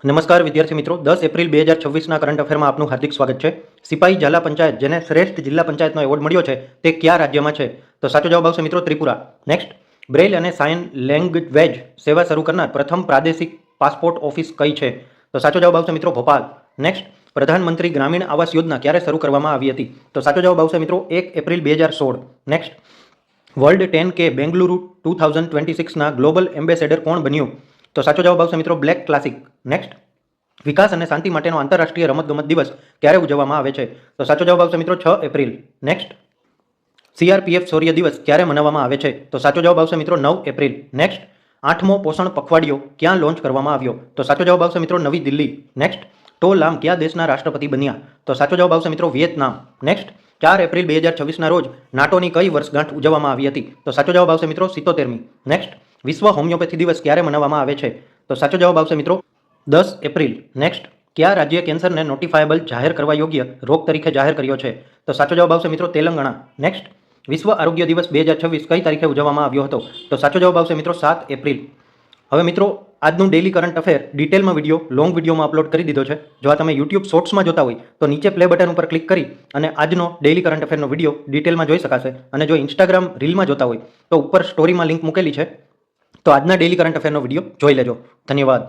નમસ્કાર વિદ્યાર્થી મિત્રો, 10 એપ્રિલ 2026ના કરંટ અફેરમાં આપનું હાર્દિક સ્વાગત છે. સિપાહી ઝાલા પંચાયત જેને શ્રેષ્ઠ જિલ્લા પંચાયતનો એવોર્ડ મળ્યો છે તે કયા રાજ્યમાં છે? તો સાચો જવાબ આવશે મિત્રો ત્રિપુરા. નેક્સ્ટ, બ્રેઇલ અને સાઇન લેંગ્વેજ સેવા શરૂ કરનાર પ્રથમ પ્રાદેશિક પાસપોર્ટ ઓફિસ કઈ છે? તો સાચો જવાબ આવશે મિત્રો ભોપાલ. નેક્સ્ટ, પ્રધાનમંત્રી ગ્રામીણ આવાસ યોજના ક્યારે શરૂ કરવામાં આવી હતી? તો સાચો જવાબ આવશે મિત્રો 1 April 2016. Next, world 10K Bengaluru 2026ના ગ્લોબલ એમ્બેસેડર કોણ બન્યું? તો સાચો જવાબ આવશે મિત્રો બ્લેક ક્લાસિક. નેક્સ્ટ, વિકાસ અને શાંતિ માટેનો આંતરરાષ્ટ્રીય રમતગમત દિવસ ક્યારે ઉજવવામાં આવે છે? તો સાચો જવાબ આવશે મિત્રો 6 એપ્રિલ. નેક્સ્ટ, CRPF શૌર્ય દિવસ ક્યારે મનાવવામાં આવે છે? તો સાચો જવાબ આવશે મિત્રો 9 એપ્રિલ. નેક્સ્ટ, 8મો પોષણ પખવાડિયો ક્યાં લોન્ચ કરવામાં આવ્યો? તો સાચો જવાબ આવશે મિત્રો નવી દિલ્હી. નેક્સ્ટ, ટો લામ કયા દેશના રાષ્ટ્રપતિ બન્યા? તો સાચો જવાબ આવશે મિત્રો વિયેતનામ. નેક્સ્ટ, 4 એપ્રિલ 2026ના રોજ નાટોની કઈ વર્ષગાંઠ ઉજવવામાં આવી હતી? તો સાચો જવાબ આવશે મિત્રો 77મી. નેક્સ્ટ, વિશ્વ હોમિયોપેથી દિવસ ક્યારે મનાવવામાં આવે છે? તો સાચો જવાબ આવશે મિત્રો 10 એપ્રિલ. નેક્સ્ટ, કયા રાજ્ય કેન્સરને નોટિફાયેબલ જાહેર કરવા યોગ્ય રોગ તરીકે જાહેર કર્યો છે? તો સાચો જવાબ આવશે મિત્રો તેલંગાણા. નેક્સ્ટ, વિશ્વ આરોગ્ય દિવસ 2026 કઈ તારીખે ઉજવવામાં આવ્યો હતો? તો સાચો જવાબ આવશે મિત્રો 7 એપ્રિલ. હવે મિત્રો આજનું ડેઇલી કરંટ અફેર ડિટેલમાં વિડીયો લોંગ વિડીયોમાં અપલોડ કરી દીધો છે. જો આ તમે યુટ્યુબ શોર્ટ્સમાં જોતા હોય તો નીચે પ્લે બટન ઉપર ક્લિક કરી અને આજનો ડેઇલી કરંટ અફેરનો વિડીયો ડિટેલમાં જોઈ શકાશે. અને જો ઇન્સ્ટાગ્રામ રીલમાં જોતા હોય તો ઉપર સ્ટોરીમાં લિંક મૂકેલી છે, તો આજના ડેઇલી કરંટ અફેરનો વિડીયો જોઈ લેજો. ધન્યવાદ.